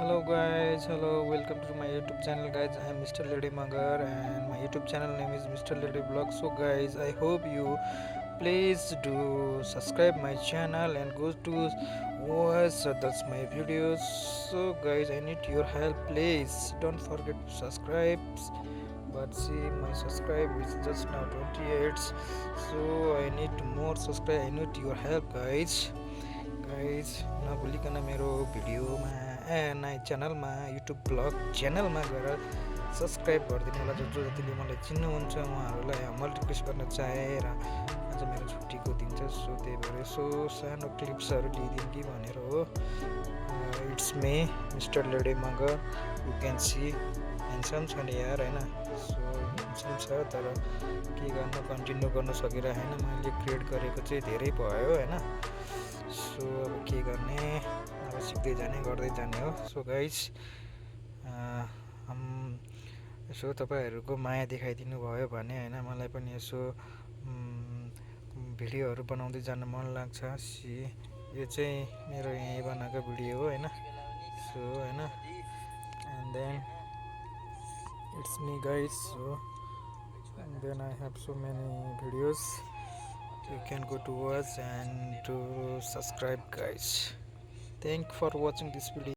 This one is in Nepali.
Hello guys, hello, welcome to my YouTube channel guys. I am Mr. Lady Magar and my YouTube channel name is Mr. Lady Vlog. So guys, I hope you please do subscribe my channel and go to watch that's my videos. So guys, I need your help, please don't forget to subscribe. But see, my subscribe is just now 28, so I need more subscribe. I need your help guys नभुलिकन मेरो भिडियोमा च्यानलमा युट्युब ब्लग च्यानलमा गएर सब्सक्राइब गरिदिनु होला। जो जतिले मलाई चिन्नुहुन्छ उहाँहरूलाई हम्बल रिक्वेस्ट गर्न चाहे र आज मेरो छुट्टीको दिन छ, सो त्यही भएर यसो सानो क्लिप्सहरू लिइदिउँ कि भनेर हो। It's me mister Lede Magar, you can see handsome छ नि यार होइन। सो ह्यान्डसम छ तर के गर्नु, कन्टिन्यू गर्न सकिरहेन। मैले क्रिएट गरेको चाहिँ धेरै भयो होइन। सो अब के गर्ने, अब सिक्दै जाने गर्दै जाने हो। सो गाइस यसो तपाईँहरूको माया देखाइदिनु भयो भने होइन, मलाई पनि यसो भिडियोहरू बनाउँदै जान मन लाग्छ। यो चाहिँ मेरो यहीँ बनाएको भिडियो हो होइन। सो होइन, and then it's me guys. So and then I have so many videos you can go to watch and to subscribe guys. Thank for watching this video.